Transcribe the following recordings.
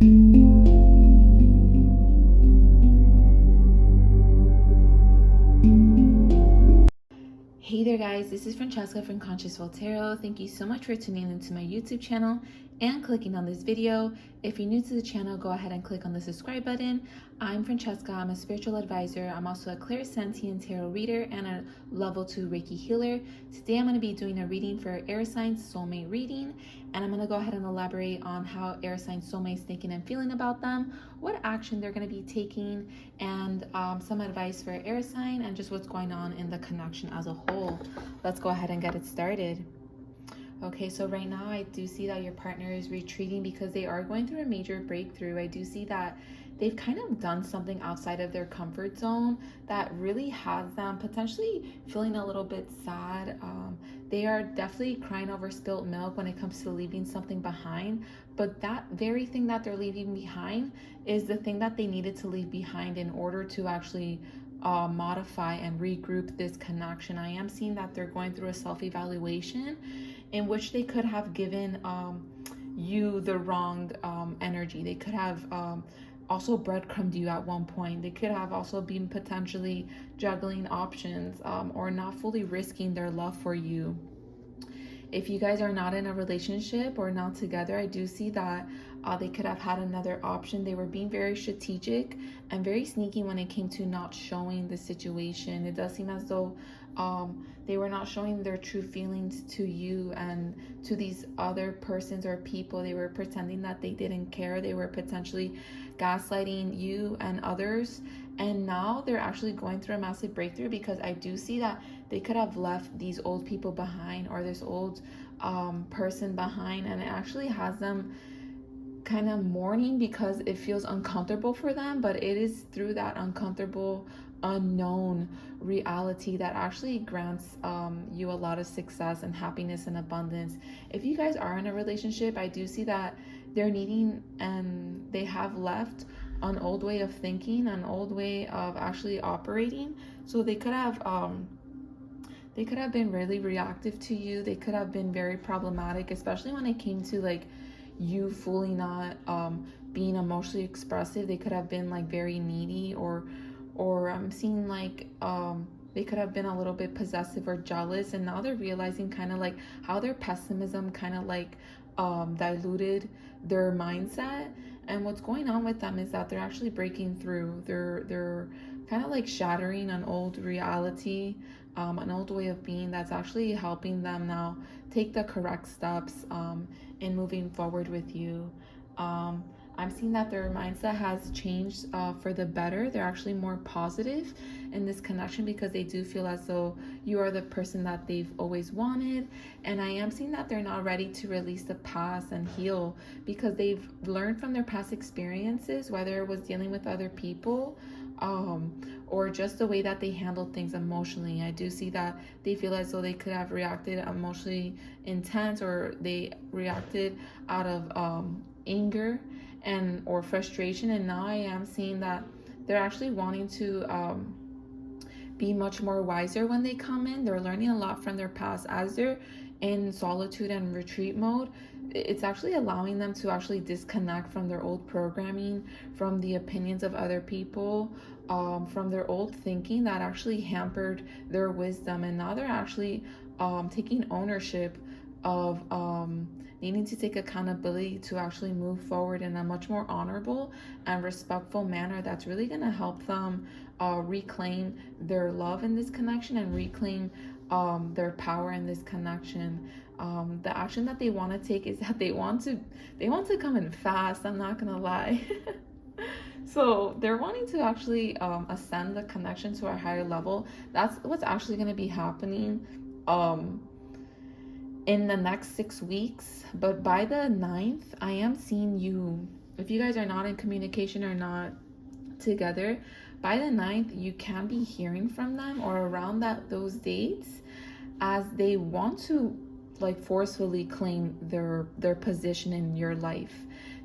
Hey there guys, this is Francesca from consciousfultarot. Thank you so much for tuning into my YouTube channel and clicking on this video. If you're new to the channel, go ahead and click on the subscribe button. I'm Francesca, I'm a spiritual advisor. I'm also a clairsentient tarot reader and a level 2 Reiki healer. Today I'm going to be doing a reading for air signs soulmate reading, and I'm going to go ahead and elaborate on how air signs soulmates thinking and feeling about them, what action they're going to be taking, and some advice for air sign and just what's going on in the connection as a whole. Let's go ahead and get it started. Okay, so right now I do see that your partner is retreating because they are going through a major breakthrough. I do see that they've kind of done something outside of their comfort zone that really has them potentially feeling a little bit sad. They are definitely crying over spilt milk when it comes to leaving something behind, but that very thing that they're leaving behind is the thing that they needed to leave behind in order to actually modify and regroup this connection. I am seeing that they're going through a self-evaluation in which they could have given you the wrong energy. They could have also breadcrumbed you at one point. They could have also been potentially juggling options or not fully risking their love for you. If you guys are not in a relationship or not together, I do see that they could have had another option. They were being very strategic and very sneaky when it came to not showing the situation. It does seem as though they were not showing their true feelings to you and to these other persons or people. They were pretending that they didn't care. They were potentially gaslighting you and others. And now they're actually going through a massive breakthrough because I do see that they could have left these old people behind or this old person behind, and it actually has them kind of mourning because it feels uncomfortable for them, but it is through that uncomfortable unknown reality that actually grants you a lot of success and happiness and abundance. If you guys are in a relationship, I do see that they're needing and they have left an old way of thinking, an old way of actually operating. So they could have been really reactive to you. They could have been very problematic, especially when it came to like you fully not being emotionally expressive. They could have been like very needy, or I'm seeing like they could have been a little bit possessive or jealous, and now they're realizing kind of like how their pessimism kind of like diluted their mindset. And what's going on with them is that they're actually breaking through. They're kind of like shattering an old reality, an old way of being that's actually helping them now take the correct steps in moving forward with you. I'm seeing that their mindset has changed for the better. They're actually more positive in this connection because they do feel as though you are the person that they've always wanted. And I am seeing that they're not ready to release the past and heal because they've learned from their past experiences, whether it was dealing with other people or just the way that they handled things emotionally. I do see that they feel as though they could have reacted emotionally intense, or they reacted out of anger and or frustration, and now I am seeing that they're actually wanting to be much more wiser when they come in. They're learning a lot from their past. As they're in solitude and retreat mode, it's actually allowing them to actually disconnect from their old programming, from the opinions of other people, from their old thinking that actually hampered their wisdom. And now they're actually taking ownership of needing to take accountability to actually move forward in a much more honorable and respectful manner that's really going to help them reclaim their love in this connection and reclaim their power in this connection. The action that they want to take is that they want to come in fast. I'm not gonna lie. So they're wanting to actually ascend the connection to a higher level. That's what's actually going to be happening in the next 6 weeks. But by the 9th, I am seeing you, if you guys are not in communication or not together, by the 9th, you can be hearing from them or around those dates, as they want to like forcefully claim their position in your life.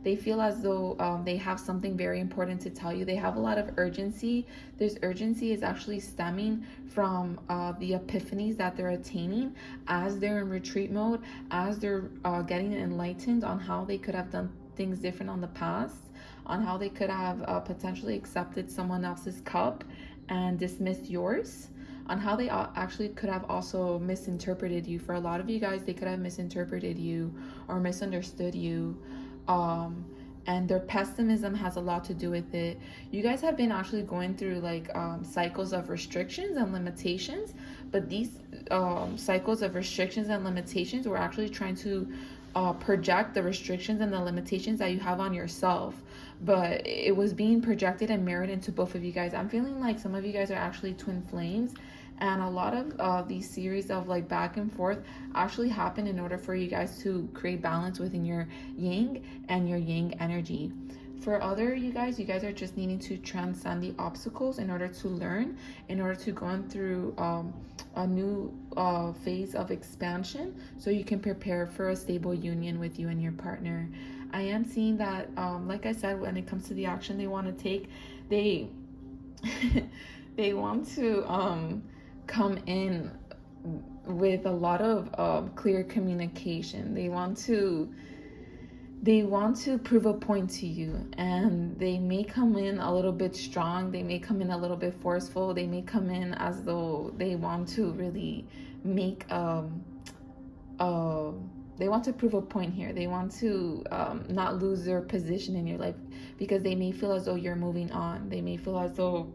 They feel as though they have something very important to tell you. They have a lot of urgency. This urgency is actually stemming from the epiphanies that they're attaining as they're in retreat mode, as they're getting enlightened on how they could have done things different on the past, on how they could have potentially accepted someone else's cup and dismissed yours, on how they actually could have also misinterpreted you. For a lot of you guys, they could have misinterpreted you or misunderstood you. And their pessimism has a lot to do with it. You guys have been actually going through like cycles of restrictions and limitations, but these cycles of restrictions and limitations were actually trying to project the restrictions and the limitations that you have on yourself, but it was being projected and mirrored into both of you guys. I'm feeling like some of you guys are actually twin flames, and a lot of these series of like back and forth actually happen in order for you guys to create balance within your yin and your yang energy. For other you guys are just needing to transcend the obstacles in order to learn, in order to go on through a new phase of expansion, so you can prepare for a stable union with you and your partner. I am seeing that, like I said, when it comes to the action they want to take, they they want to come in with a lot of clear communication. They want to prove a point to you, and they may come in a little bit strong, they may come in a little bit forceful, they may come in as though they want to really make they want to prove a point here. They want to not lose their position in your life, because they may feel as though you're moving on. They may feel as though,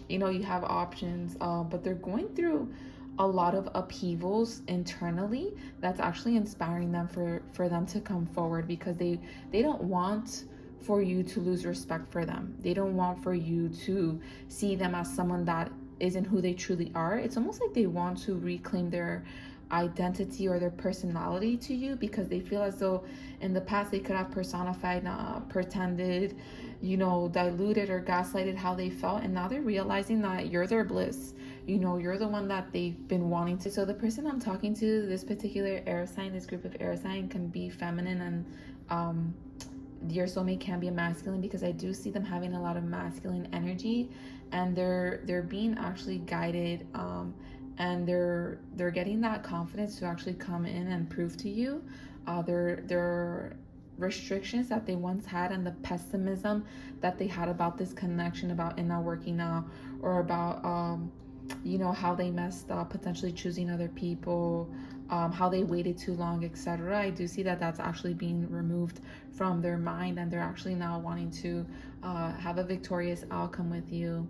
you know, you have options, but they're going through a lot of upheavals internally that's actually inspiring them for them to come forward, because they don't want for you to lose respect for them. They don't want for you to see them as someone that isn't who they truly are. It's almost like they want to reclaim their identity or their personality to you, because they feel as though in the past they could have personified, pretended, you know, diluted or gaslighted how they felt, and now they're realizing that you're their bliss. You know, you're the one that they've been wanting to. So the person I'm talking to, this particular air sign, this group of air sign, can be feminine, and your soulmate can be a masculine, because I do see them having a lot of masculine energy, and they're being actually guided, and they're getting that confidence to actually come in and prove to you their restrictions that they once had, and the pessimism that they had about this connection, about it not working out, or about you know, how they messed up potentially choosing other people, how they waited too long, etc. I do see that that's actually being removed from their mind, and they're actually now wanting to have a victorious outcome with you.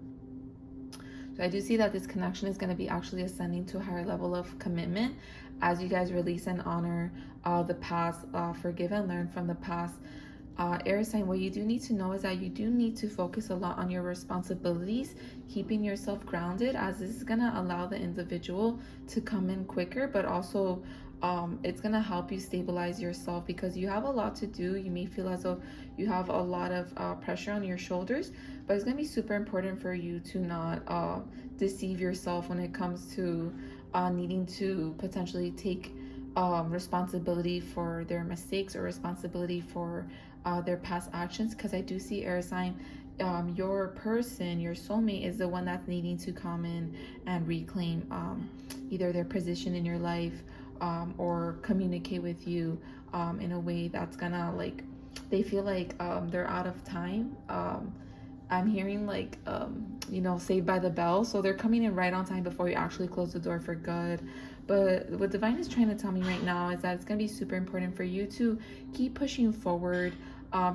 So I do see that this connection is going to be actually ascending to a higher level of commitment as you guys release and honor the past, forgive and learn from the past. Air sign, what you do need to know is that you do need to focus a lot on your responsibilities, keeping yourself grounded, as this is going to allow the individual to come in quicker, but also it's going to help you stabilize yourself, because you have a lot to do. You may feel as though you have a lot of pressure on your shoulders, but it's going to be super important for you to not deceive yourself when it comes to needing to potentially take responsibility for their mistakes, or responsibility for their past actions, because I do see, air sign, your person, your soulmate, is the one that's needing to come in and reclaim either their position in your life, or communicate with you in a way that's gonna, like, they feel like they're out of time. I'm hearing like you know, Saved by the Bell, so they're coming in right on time before you actually close the door for good. But what divine is trying to tell me right now is that it's going to be super important for you to keep pushing forward,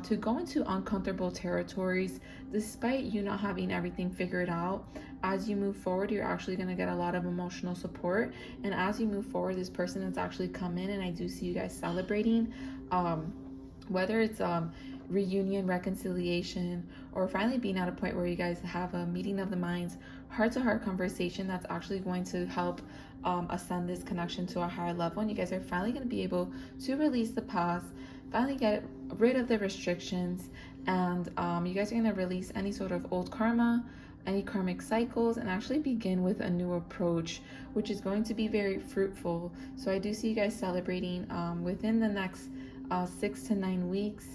to go into uncomfortable territories despite you not having everything figured out. As you move forward, you're actually going to get a lot of emotional support, and as you move forward, this person has actually come in, and I do see you guys celebrating, whether it's reunion, reconciliation, or finally being at a point where you guys have a meeting of the minds, heart-to-heart conversation that's actually going to help ascend this connection to a higher level. And you guys are finally going to be able to release the past, finally get rid of the restrictions, and you guys are going to release any sort of old karma, any karmic cycles, and actually begin with a new approach, which is going to be very fruitful. So I do see you guys celebrating within the next 6 to 9 weeks,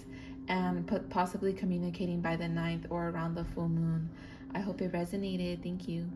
and possibly communicating by the 9th or around the full moon. I hope it resonated. Thank you.